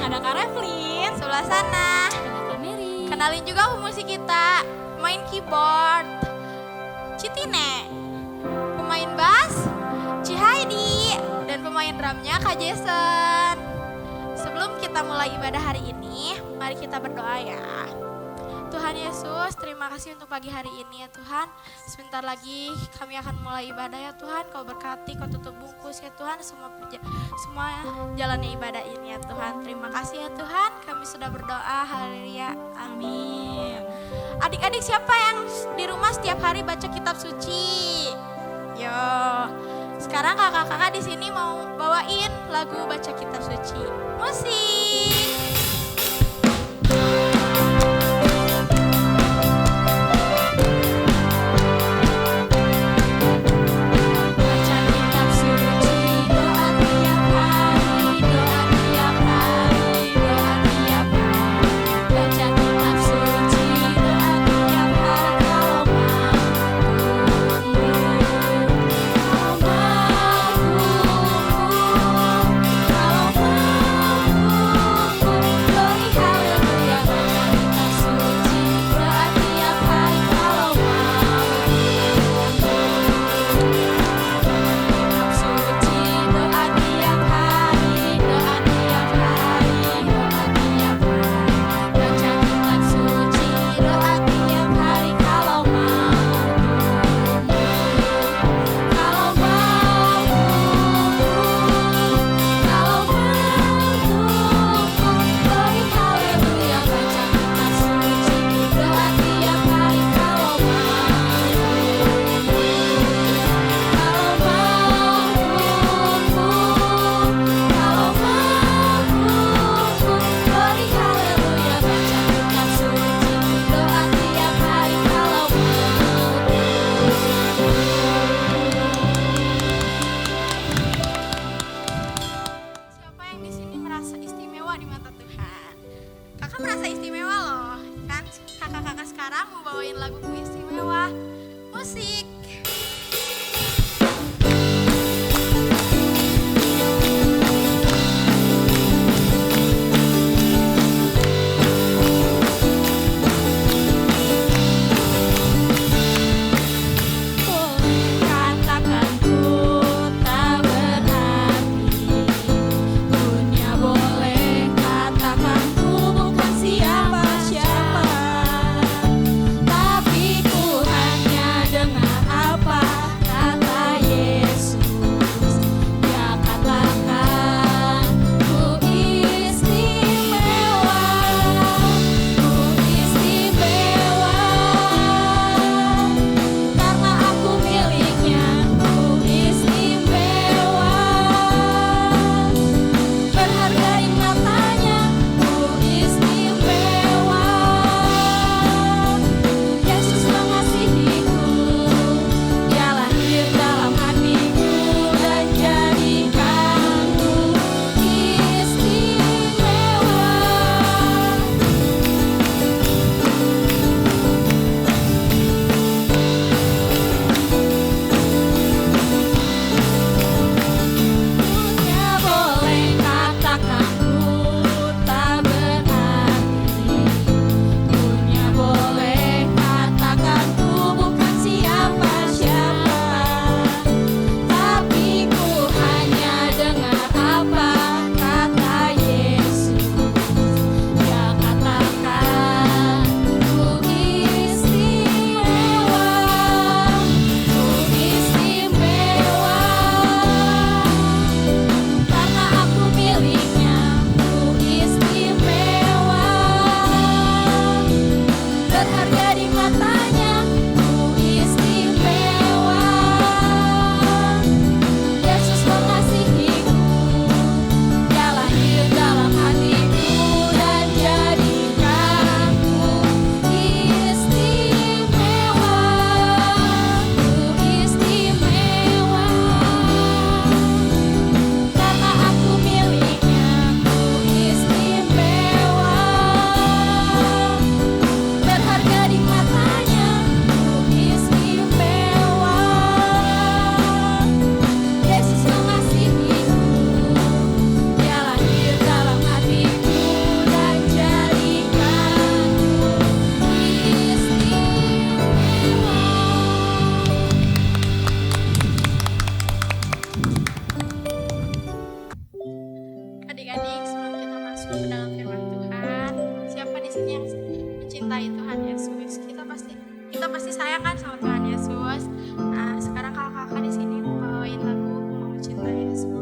ada Kak Revlin. Sebelah sana. Ada Kak Mary. Kenalin juga pemusik kita. Pemain keyboard Citine, pemain bass Cihaidi, dan pemain drumnya Kak Jason. Sebelum kita mulai ibadah hari ini, mari kita berdoa ya. Tuhan Yesus, terima kasih untuk pagi hari ini ya Tuhan. Sebentar lagi kami akan mulai ibadah ya Tuhan. Kau berkati, kau tutup bungkus ya Tuhan semua jalannya ibadah ini ya Tuhan. Terima kasih ya Tuhan, kami sudah berdoa, haleluya, amin. Adik-adik siapa yang di rumah setiap hari baca kitab suci? Yo, sekarang kakak-kakak di sini mau bawain lagu baca kitab suci. Musik. Tapi ku hanya dengar apa masuk ke dalam firman Tuhan. Siapa di sini yang mencintai Tuhan Yesus? Kita pasti sayang kan sama Tuhan Yesus. Nah, sekarang kakak-kakak di sini mau bawain lagu Aku Mau Mencintai Yesus.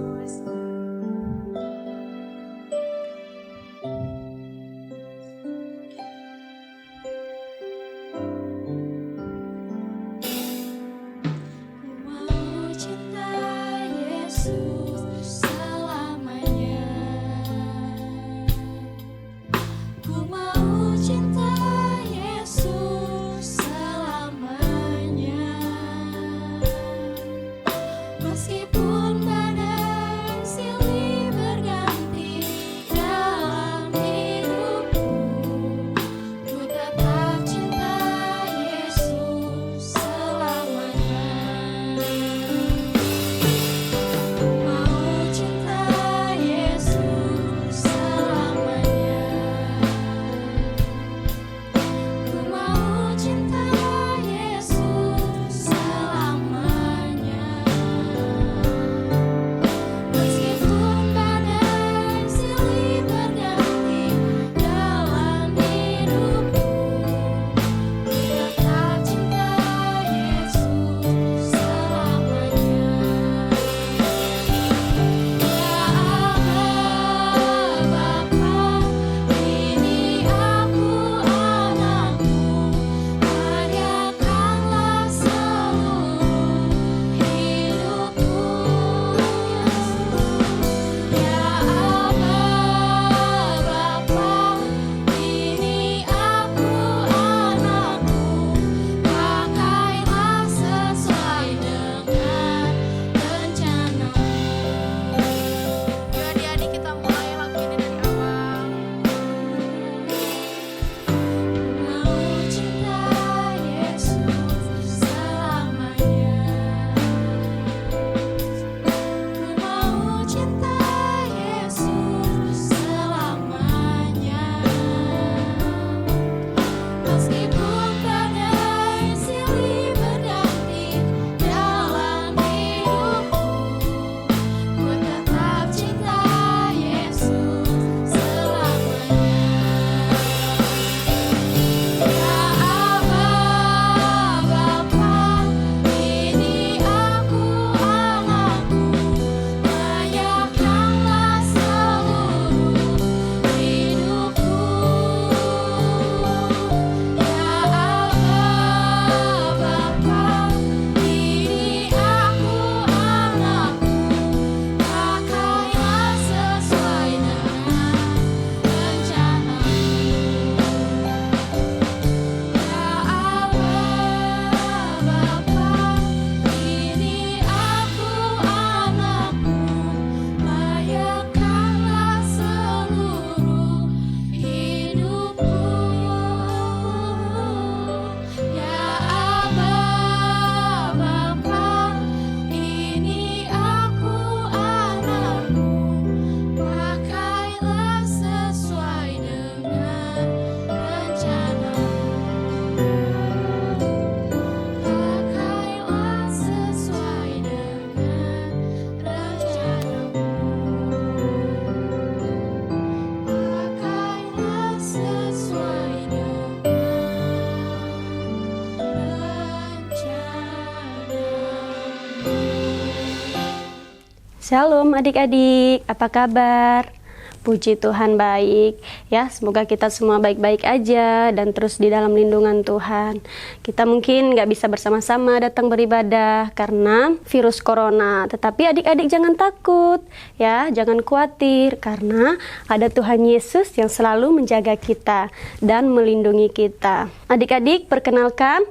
Shalom adik-adik, apa kabar? Puji Tuhan baik ya, semoga kita semua baik-baik aja dan terus di dalam lindungan Tuhan. Kita mungkin gak bisa bersama-sama datang beribadah karena virus corona, tetapi adik-adik jangan takut ya, jangan khawatir karena ada Tuhan Yesus yang selalu menjaga kita dan melindungi kita. Adik-adik perkenalkan,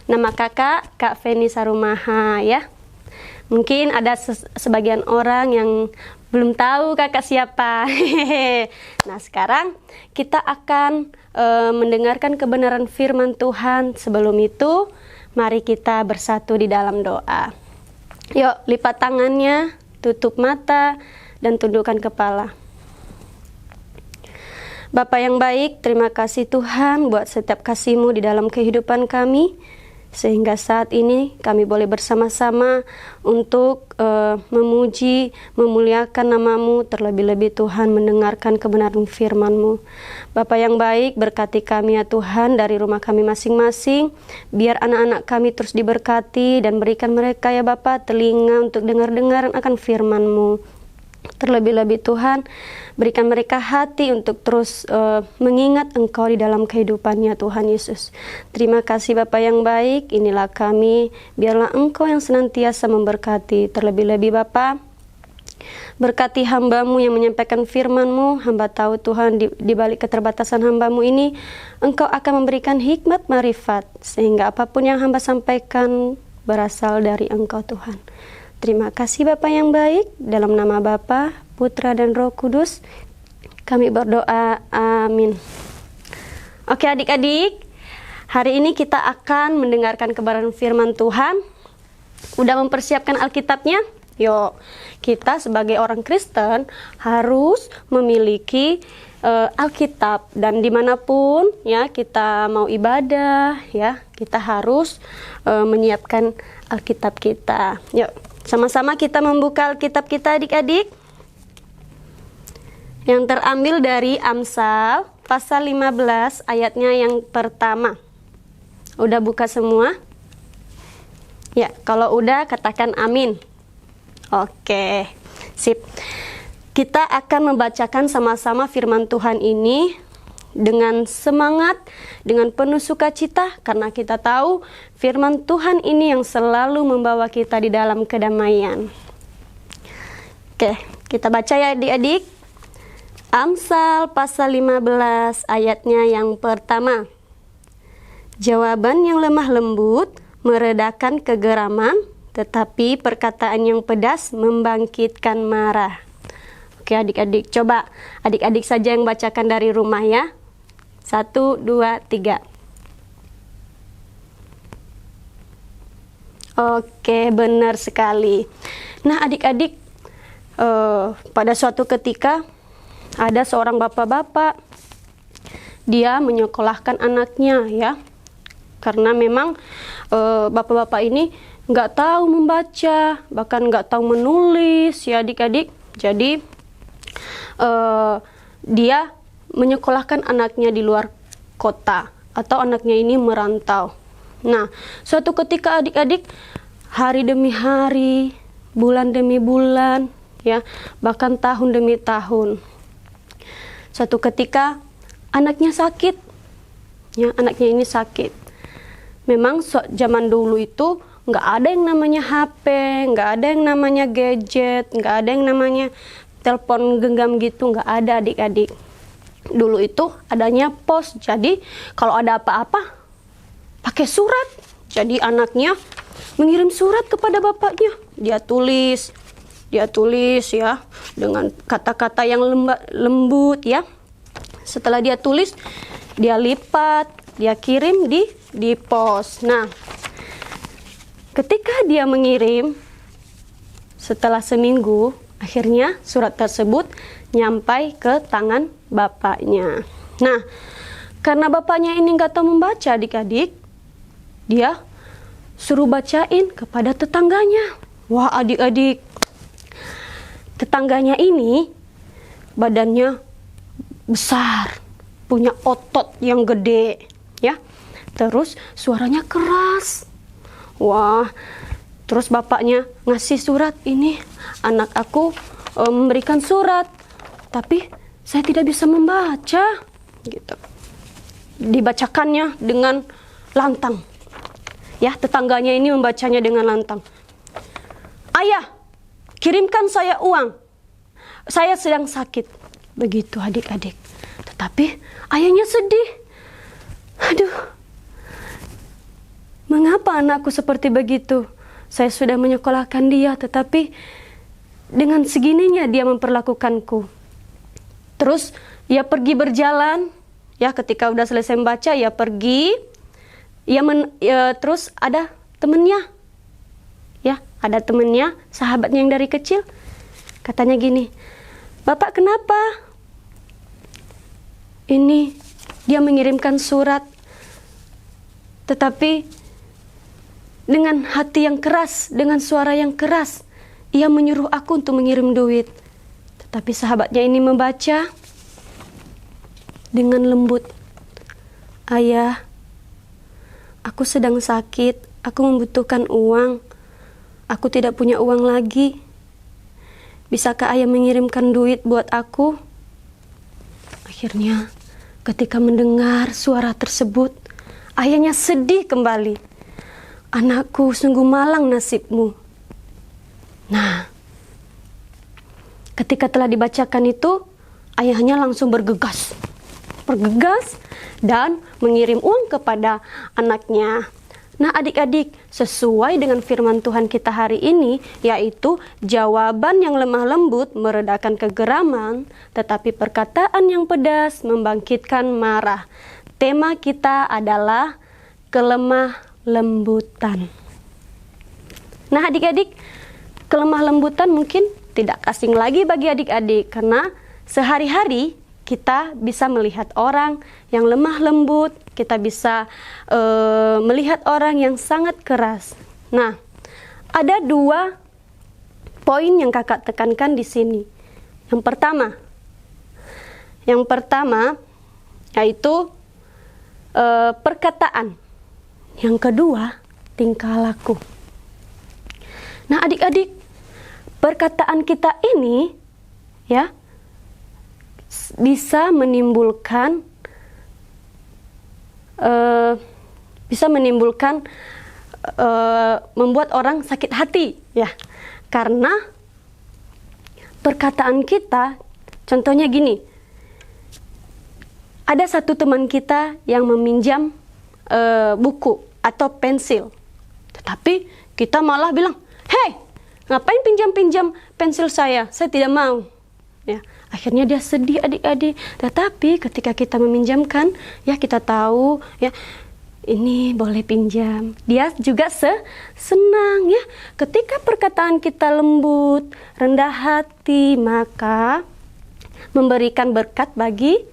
nama kakak Kak Feni Sarumaha ya. Mungkin ada sebagian orang yang belum tahu kakak siapa. Nah sekarang kita akan mendengarkan kebenaran firman Tuhan. Sebelum itu mari kita bersatu di dalam doa. Yuk lipat tangannya, tutup mata dan tundukkan kepala. Bapa yang baik, terima kasih Tuhan buat setiap kasih-Mu di dalam kehidupan kami. sehingga saat ini kami boleh bersama-sama untuk memuji, memuliakan nama-Mu, terlebih-lebih Tuhan mendengarkan kebenaran firman-Mu. Bapa yang baik, berkati kami ya Tuhan dari rumah kami masing-masing, biar anak-anak kami terus diberkati dan berikan mereka ya Bapa telinga untuk dengar-dengar akan firman-Mu. Terlebih-lebih Tuhan, berikan mereka hati untuk terus mengingat Engkau di dalam kehidupannya Tuhan Yesus. Terima kasih Bapa yang baik, inilah kami, biarlah Engkau yang senantiasa memberkati. Terlebih-lebih Bapa, berkati hamba-Mu yang menyampaikan firman-Mu. Hamba tahu Tuhan di balik keterbatasan hamba-Mu ini, Engkau akan memberikan hikmat marifat, sehingga apapun yang hamba sampaikan berasal dari Engkau Tuhan. Terima kasih Bapa yang baik, dalam nama Bapa, Putra dan Roh Kudus, kami berdoa, amin. Oke adik-adik, hari ini kita akan mendengarkan kebenaran firman Tuhan. Udah mempersiapkan Alkitabnya? Yuk, kita sebagai orang Kristen harus memiliki Alkitab, dan dimanapun ya kita mau ibadah ya, kita harus menyiapkan Alkitab kita. Yuk, sama-sama kita membuka Alkitab kita adik-adik, yang terambil dari Amsal pasal 15 ayatnya yang pertama. Udah buka semua? Ya, kalau udah katakan amin. Oke, sip. Kita akan membacakan sama-sama firman Tuhan ini dengan semangat, dengan penuh sukacita, karena kita tahu firman Tuhan ini yang selalu membawa kita di dalam kedamaian. Oke, kita baca ya adik-adik. Amsal pasal 15 ayatnya yang pertama. Jawaban yang lemah lembut meredakan kegeraman, tetapi perkataan yang pedas membangkitkan marah. Oke adik-adik, coba adik-adik saja yang bacakan dari rumah ya. 1, 2, 3. Oke, benar sekali. Nah adik-adik, pada suatu ketika ada seorang bapak-bapak, dia menyekolahkan anaknya ya, karena memang bapak-bapak ini nggak tahu membaca, bahkan nggak tahu menulis ya adik-adik. Jadi dia menyekolahkan anaknya di luar kota, atau anaknya ini merantau. Nah, suatu ketika adik-adik, hari demi hari, bulan demi bulan, ya, bahkan tahun demi tahun. Suatu ketika anaknya sakit, ya, anaknya ini sakit. Memang zaman dulu itu nggak ada yang namanya HP, nggak ada yang namanya gadget, nggak ada yang namanya telepon genggam gitu, nggak ada adik-adik. Dulu itu adanya pos, jadi kalau ada apa-apa pakai surat. Jadi anaknya mengirim surat kepada bapaknya, dia tulis ya dengan kata-kata yang lembut ya. Setelah dia tulis, dia lipat, dia kirim di pos. Nah, ketika dia mengirim, setelah seminggu, akhirnya surat tersebut nyampai ke tangan bapaknya. Nah, karena bapaknya ini nggak tahu membaca adik-adik, dia suruh bacain kepada tetangganya. Wah adik-adik, tetangganya ini badannya besar, punya otot yang gede, ya. Terus suaranya keras. Wah, terus bapaknya ngasih surat, ini anak aku memberikan surat, tapi saya tidak bisa membaca, gitu. Dibacakannya dengan lantang. Ya, tetangganya ini membacanya dengan lantang. Ayah, kirimkan saya uang. Saya sedang sakit. Begitu adik-adik. Tetapi ayahnya sedih. Aduh, mengapa anakku seperti begitu? Saya sudah menyekolahkan dia, tetapi dengan segininya dia memperlakukanku. Terus ia pergi berjalan, ya, ketika udah selesai membaca, ia pergi, terus ada temennya, ya, ada temennya, sahabatnya yang dari kecil, katanya gini, Bapak kenapa? Ini dia mengirimkan surat, tetapi dengan hati yang keras, dengan suara yang keras. Ia menyuruh aku untuk mengirim duit. Tetapi sahabatnya ini membaca dengan lembut. Ayah, aku sedang sakit, aku membutuhkan uang. Aku tidak punya uang lagi. Bisakah ayah mengirimkan duit buat aku? Akhirnya, ketika mendengar suara tersebut, ayahnya sedih kembali. Anakku, sungguh malang nasibmu. Nah, ketika telah dibacakan itu, ayahnya langsung bergegas dan mengirim uang kepada anaknya. Nah, adik-adik, sesuai dengan firman Tuhan kita hari ini, yaitu jawaban yang lemah lembut meredakan kegeraman, tetapi perkataan yang pedas membangkitkan marah. Tema kita adalah kelemah lembutan. Nah, adik-adik, kelemah lembutan mungkin tidak asing lagi bagi adik-adik, karena sehari-hari kita bisa melihat orang yang lemah lembut, kita bisa melihat orang yang sangat keras. Nah, ada 2 poin yang kakak tekankan di sini. Yang pertama yaitu perkataan. Yang kedua, tingkah laku. Nah, adik-adik, perkataan kita ini ya bisa menimbulkan membuat orang sakit hati ya, karena perkataan kita, contohnya gini, ada satu teman kita yang meminjam buku atau pensil, tetapi kita malah bilang, "Hei, ngapain pinjam-pinjam pensil saya tidak mau." Ya, akhirnya dia sedih adik-adik. Tetapi ketika kita meminjamkan, ya kita tahu ya ini boleh pinjam. Dia juga senang ya. Ketika perkataan kita lembut, rendah hati, maka memberikan berkat bagi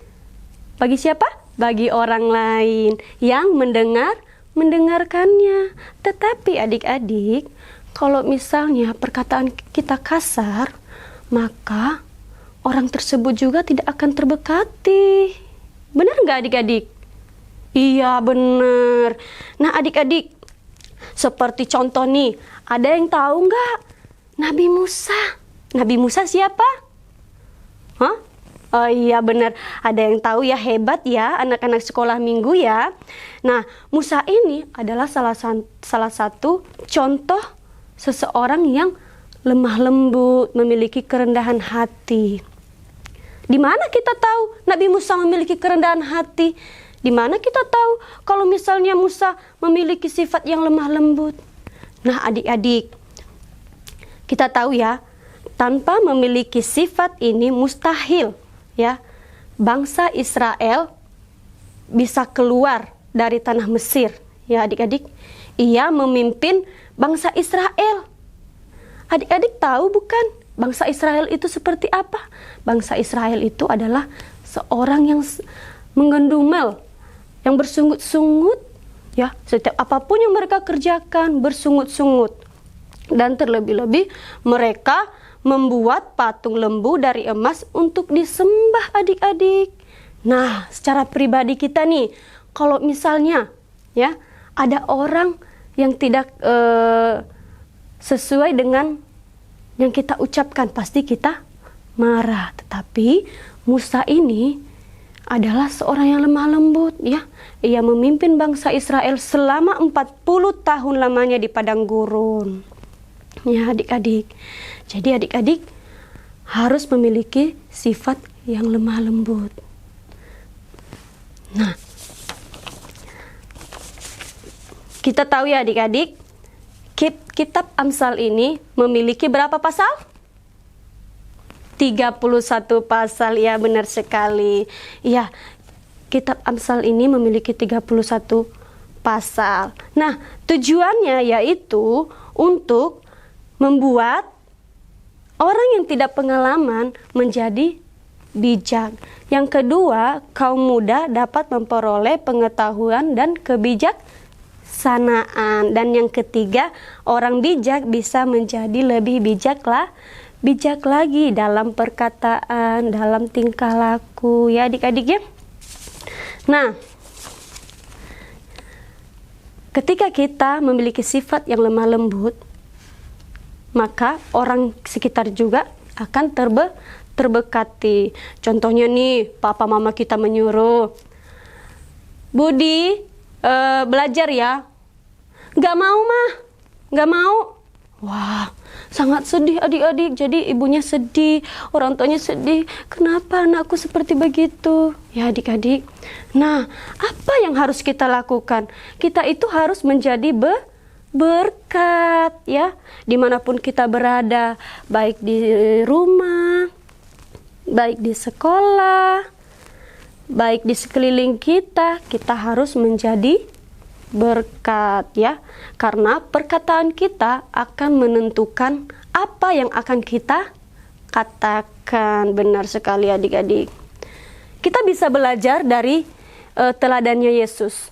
siapa? Bagi orang lain yang mendengarkannya. Tetapi adik-adik, kalau misalnya perkataan kita kasar, maka orang tersebut juga tidak akan terberkati. Benar nggak adik-adik? Iya, benar. Nah, adik-adik, seperti contoh nih, ada yang tahu nggak Nabi Musa? Nabi Musa siapa? Hah? Oh iya, benar. Ada yang tahu ya, hebat ya anak-anak sekolah minggu ya. Nah, Musa ini adalah salah satu contoh seseorang yang lemah lembut, memiliki kerendahan hati. Di mana kita tahu Nabi Musa memiliki kerendahan hati? Di mana kita tahu kalau misalnya Musa memiliki sifat yang lemah lembut? Nah, adik-adik, kita tahu ya, tanpa memiliki sifat ini mustahil ya bangsa Israel bisa keluar dari tanah Mesir. Ya, adik-adik, ia memimpin bangsa Israel. Adik-adik tahu bukan bangsa Israel itu seperti apa? Bangsa Israel itu adalah seorang yang menggendumel, yang bersungut-sungut ya, setiap apapun yang mereka kerjakan bersungut-sungut. Dan terlebih-lebih mereka membuat patung lembu dari emas untuk disembah adik-adik. Nah, secara pribadi kita nih, kalau misalnya ya ada orang yang tidak sesuai dengan yang kita ucapkan, pasti kita marah. Tetapi Musa ini adalah seorang yang lemah lembut ya. Ia memimpin bangsa Israel selama 40 tahun lamanya di padang gurun. Ya, adik-adik. Jadi adik-adik harus memiliki sifat yang lemah lembut. Nah, kita tahu ya adik-adik, Kitab Amsal ini memiliki berapa pasal? 31 pasal, ya benar sekali. Ya, Kitab Amsal ini memiliki 31 pasal. Nah, tujuannya yaitu untuk membuat orang yang tidak pengalaman menjadi bijak. Yang kedua, kaum muda dapat memperoleh pengetahuan dan kebijaksanaan. kebijaksanaan. Dan yang ketiga, orang bijak bisa menjadi lebih bijak lagi dalam perkataan, dalam tingkah laku, ya adik-adik ya. Nah, ketika kita memiliki sifat yang lemah lembut, maka orang sekitar juga akan terbekati. Contohnya nih, papa mama kita menyuruh, Budi belajar ya. Gak mau mah, gak mau. Wah, sangat sedih adik-adik. Jadi ibunya sedih, orang tuanya sedih. Kenapa anakku seperti begitu? Ya adik-adik. Nah, apa yang harus kita lakukan? Kita itu harus menjadi berkat ya, dimanapun kita berada, baik di rumah, baik di sekolah, baik di sekeliling kita harus menjadi berkat ya, karena perkataan kita akan menentukan apa yang akan kita katakan. Benar sekali adik-adik. Kita bisa belajar dari teladannya Yesus.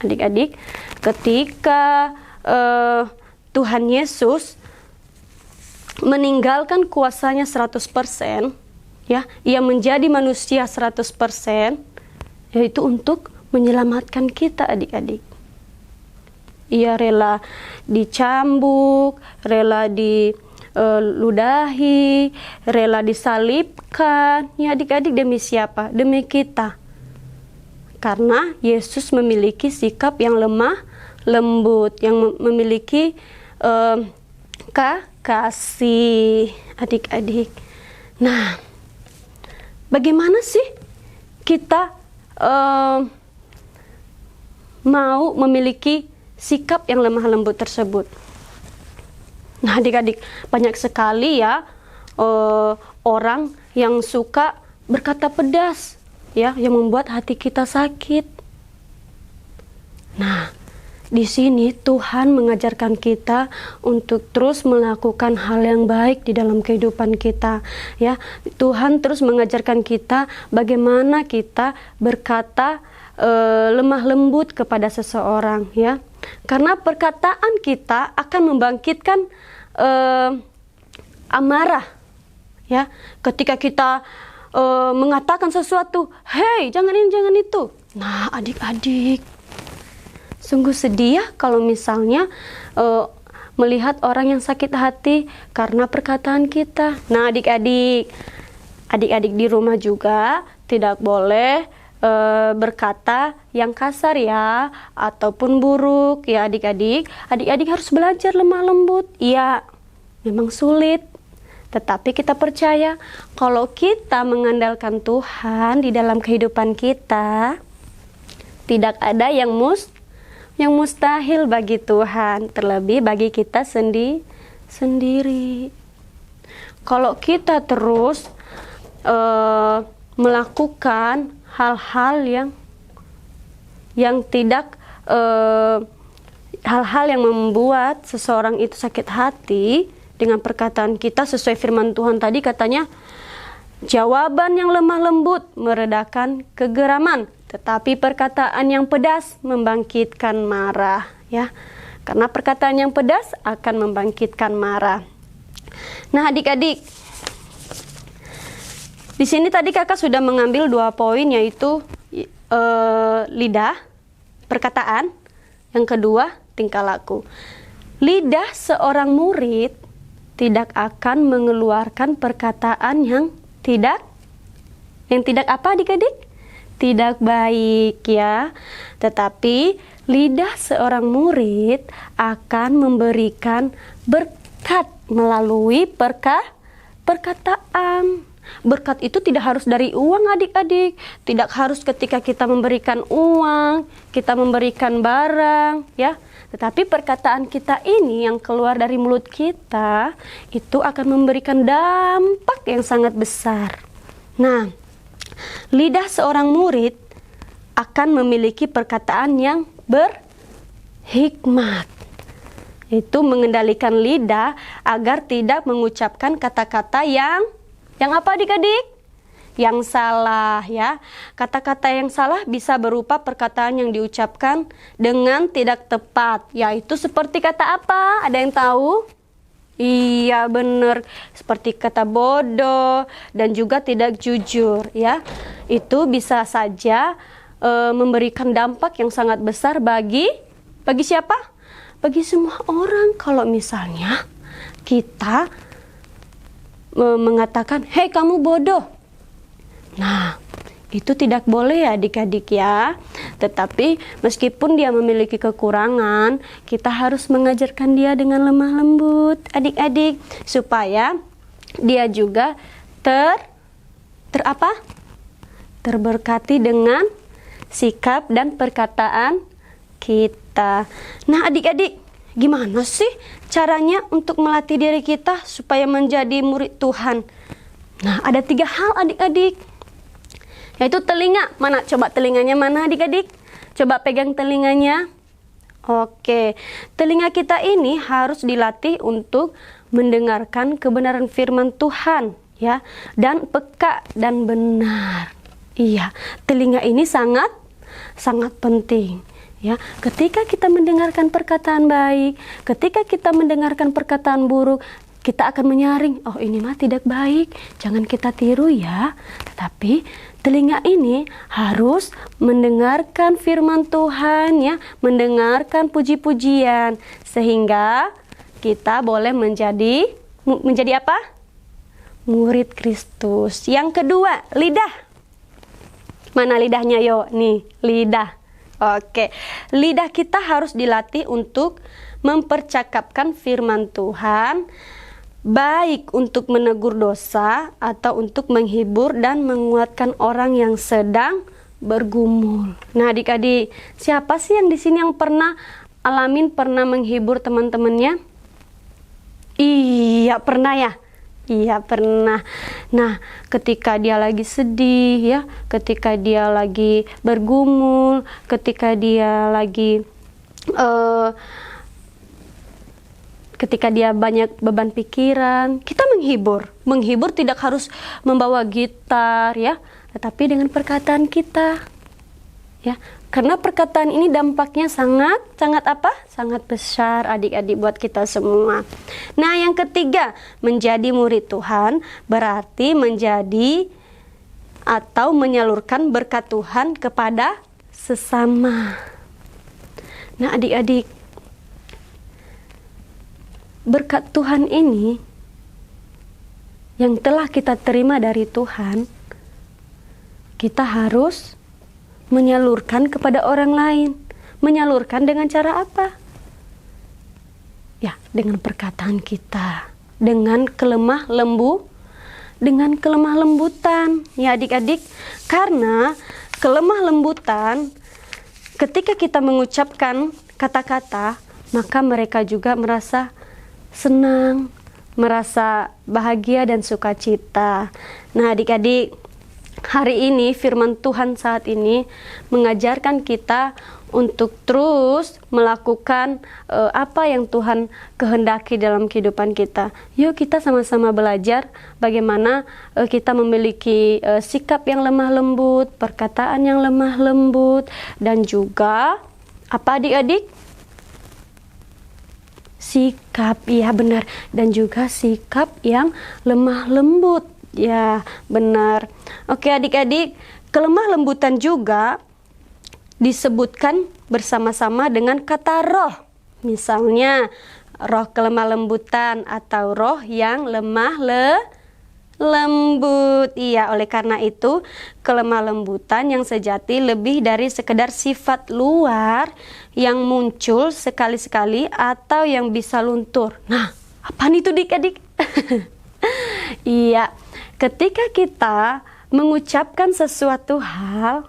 Adik-adik, ketika Tuhan Yesus meninggalkan kuasanya 100%, ya, ia menjadi manusia 100%, yaitu untuk menyelamatkan kita adik-adik. Ia rela dicambuk, rela diludahi, rela disalibkan, ya adik-adik, demi siapa? Demi kita. Karena Yesus memiliki sikap yang lemah lembut, yang memiliki kasih adik-adik. Nah, bagaimana sih kita mau memiliki sikap yang lemah lembut tersebut? Nah adik-adik, banyak sekali ya orang yang suka berkata pedas, ya, yang membuat hati kita sakit. Nah, di sini Tuhan mengajarkan kita untuk terus melakukan hal yang baik di dalam kehidupan kita, ya. Tuhan terus mengajarkan kita bagaimana kita berkata lemah lembut kepada seseorang, ya. Karena perkataan kita akan membangkitkan amarah, ya. Ketika kita mengatakan sesuatu, "Hei, jangan ini, jangan itu." Nah, adik-adik, sungguh sedih ya kalau misalnya melihat orang yang sakit hati karena perkataan kita. Nah, adik-adik di rumah juga tidak boleh berkata yang kasar ya, ataupun buruk ya adik-adik. Adik-adik harus belajar lemah lembut. Iya, memang sulit. Tetapi kita percaya kalau kita mengandalkan Tuhan di dalam kehidupan kita, tidak ada yang mustahil bagi Tuhan, terlebih bagi kita sendiri. Kalau kita terus melakukan hal-hal yang tidak hal-hal yang membuat seseorang itu sakit hati dengan perkataan kita, sesuai firman Tuhan tadi katanya, jawaban yang lemah lembut meredakan kegeraman, tetapi perkataan yang pedas membangkitkan marah, ya. Karena perkataan yang pedas akan membangkitkan marah. Nah, adik-adik, di sini tadi kakak sudah mengambil 2 poin, yaitu lidah, perkataan, yang kedua tingkah laku. Lidah seorang murid tidak akan mengeluarkan perkataan yang tidak apa adik-adik? Tidak baik ya. Tetapi lidah seorang murid akan memberikan berkat melalui perkataan. Berkat itu tidak harus dari uang adik-adik. Tidak harus ketika kita memberikan uang, kita memberikan barang ya. Tetapi perkataan kita ini yang keluar dari mulut kita itu akan memberikan dampak yang sangat besar. Nah, lidah seorang murid akan memiliki perkataan yang berhikmat. Itu mengendalikan lidah agar tidak mengucapkan kata-kata yang apa adik-adik? yang salah ya. Kata-kata yang salah bisa berupa perkataan yang diucapkan dengan tidak tepat, yaitu seperti kata apa? Ada yang tahu? Iya benar, seperti kata bodoh dan juga tidak jujur ya. Itu bisa saja memberikan dampak yang sangat besar bagi siapa? Bagi semua orang. Kalau misalnya kita mengatakan, hei kamu bodoh. Nah, itu tidak boleh ya adik-adik ya. Tetapi meskipun dia memiliki kekurangan, kita harus mengajarkan dia dengan lemah lembut adik-adik, supaya dia juga terberkati dengan sikap dan perkataan kita. Nah adik-adik, gimana sih caranya untuk melatih diri kita supaya menjadi murid Tuhan? Nah ada 3 hal adik-adik, yaitu telinga. Mana? Coba telinganya mana adik-adik? Coba pegang telinganya. Oke, telinga kita ini harus dilatih untuk mendengarkan kebenaran firman Tuhan ya, dan peka dan benar. Iya, telinga ini sangat penting ya. Ketika kita mendengarkan perkataan baik, ketika kita mendengarkan perkataan buruk, kita akan menyaring, oh ini mah tidak baik, jangan kita tiru ya. Tetapi telinga ini harus mendengarkan firman Tuhan ya, mendengarkan puji-pujian, sehingga kita boleh menjadi apa? Murid Kristus. Yang kedua, lidah. Mana lidahnya yo? Nih, lidah. Oke, lidah kita harus dilatih untuk mempercakapkan firman Tuhan, baik untuk menegur dosa atau untuk menghibur dan menguatkan orang yang sedang bergumul. Nah adik-adik, siapa sih yang di sini yang pernah menghibur teman-temannya? Iya pernah ya? Iya pernah. Nah ketika dia lagi sedih ya, ketika dia lagi bergumul, ketika dia lagi ketika dia banyak beban pikiran, kita menghibur. Menghibur tidak harus membawa gitar ya, tetapi dengan perkataan kita. Ya, karena perkataan ini dampaknya sangat apa? Sangat besar adik-adik buat kita semua. Nah, yang ketiga, menjadi murid Tuhan berarti menjadi atau menyalurkan berkat Tuhan kepada sesama. Nah, adik-adik, berkat Tuhan ini yang telah kita terima dari Tuhan, kita harus menyalurkan kepada orang lain. Menyalurkan dengan cara apa? Ya, dengan perkataan kita, dengan kelemah lembutan. Ya adik-adik, karena kelemah lembutan, ketika kita mengucapkan kata-kata, maka mereka juga merasa senang, merasa bahagia dan sukacita. Nah adik-adik, hari ini firman Tuhan saat ini mengajarkan kita untuk terus melakukan apa yang Tuhan kehendaki dalam kehidupan kita. Yuk kita sama-sama belajar bagaimana kita memiliki sikap yang lemah lembut, perkataan yang lemah lembut, dan juga apa adik-adik? Sikap, iya benar, dan juga sikap yang lemah lembut. Ya, benar. Oke adik-adik, kelemah lembutan juga disebutkan bersama-sama dengan kata roh. Misalnya, roh kelemah lembutan atau roh yang lemah lembut. Iya, oleh karena itu, kelemah lembutan yang sejati lebih dari sekedar sifat luar yang muncul sekali-sekali atau yang bisa luntur. Nah, apaan itu adik-adik? Iya, ketika kita mengucapkan sesuatu hal,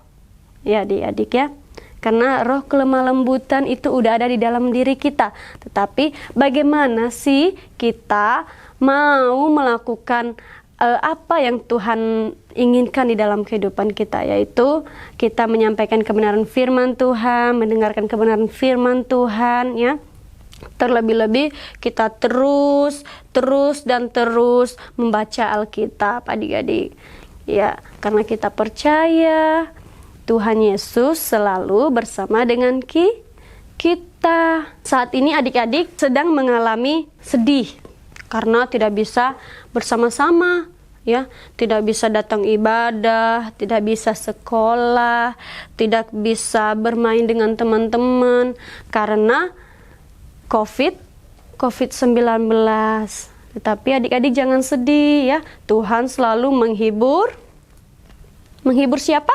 ya adik-adik ya, karena roh kelemah lembutan itu udah ada di dalam diri kita. Tetapi bagaimana sih kita mau melakukan apa yang Tuhan inginkan di dalam kehidupan kita, yaitu kita menyampaikan kebenaran firman Tuhan, mendengarkan kebenaran firman Tuhan ya. Terlebih-lebih kita terus membaca Alkitab adik-adik. Ya, karena kita percaya Tuhan Yesus selalu bersama dengan kita. Saat ini adik-adik sedang mengalami sedih karena tidak bisa bersama-sama, ya, tidak bisa datang ibadah, tidak bisa sekolah, tidak bisa bermain dengan teman-teman karena COVID-19. Tetapi adik-adik jangan sedih, ya. Tuhan selalu menghibur. Menghibur siapa?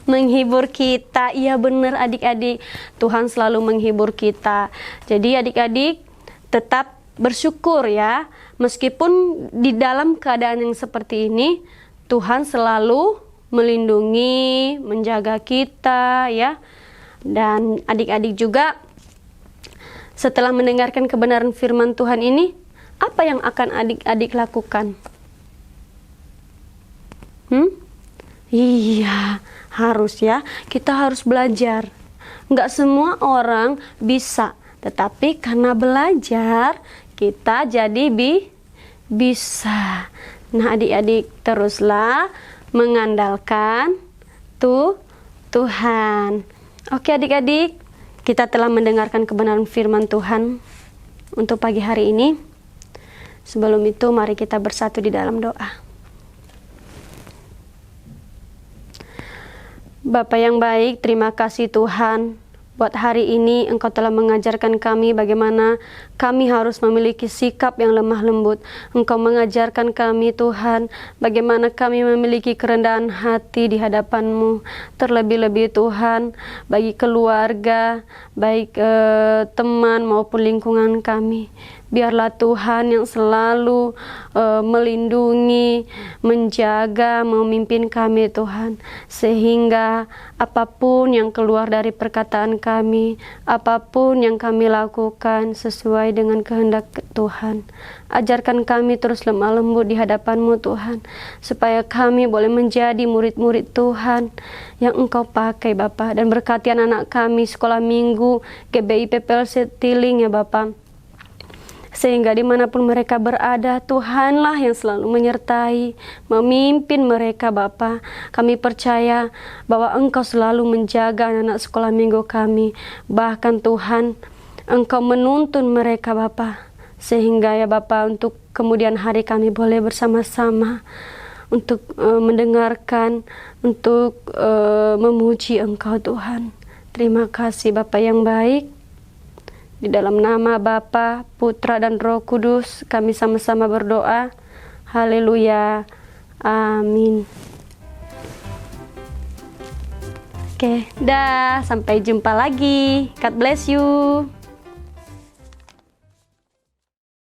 Menghibur kita. Iya benar adik-adik. Tuhan selalu menghibur kita. Jadi adik-adik tetap bersyukur ya. Meskipun di dalam keadaan yang seperti ini, Tuhan selalu melindungi, menjaga kita ya. Dan adik-adik juga setelah mendengarkan kebenaran firman Tuhan ini, apa yang akan adik-adik lakukan? Iya, harus ya. Kita harus belajar. Nggak semua orang bisa, tetapi karena belajar, kita jadi bisa. Nah, adik-adik teruslah mengandalkan Tuhan. Oke adik-adik, kita telah mendengarkan kebenaran firman Tuhan untuk pagi hari ini. Sebelum itu, mari kita bersatu di dalam doa. Bapa yang baik, terima kasih Tuhan. Buat hari ini Engkau telah mengajarkan kami bagaimana kami harus memiliki sikap yang lemah lembut. Engkau mengajarkan kami Tuhan bagaimana kami memiliki kerendahan hati di hadapan-Mu. Terlebih-lebih Tuhan bagi keluarga, baik teman maupun lingkungan kami. Biarlah Tuhan yang selalu melindungi, menjaga, memimpin kami Tuhan. Sehingga apapun yang keluar dari perkataan kami, apapun yang kami lakukan sesuai dengan kehendak Tuhan. Ajarkan kami terus lemah lembut di hadapan-Mu Tuhan, supaya kami boleh menjadi murid-murid Tuhan yang Engkau pakai Bapa. Dan berkati anak-anak kami sekolah minggu, GBI PPLC Tiling ya Bapa. Sehingga dimanapun mereka berada, Tuhanlah yang selalu menyertai, memimpin mereka Bapa. Kami percaya bahwa Engkau selalu menjaga anak-anak sekolah minggu kami. Bahkan Tuhan, Engkau menuntun mereka Bapa. Sehingga ya Bapa, untuk kemudian hari kami boleh bersama-sama untuk mendengarkan, untuk memuji Engkau Tuhan. Terima kasih Bapa yang baik. Di dalam nama Bapa, Putra dan Roh Kudus, kami sama-sama berdoa. Haleluya. Amin. Oke, dah. Sampai jumpa lagi. God bless you.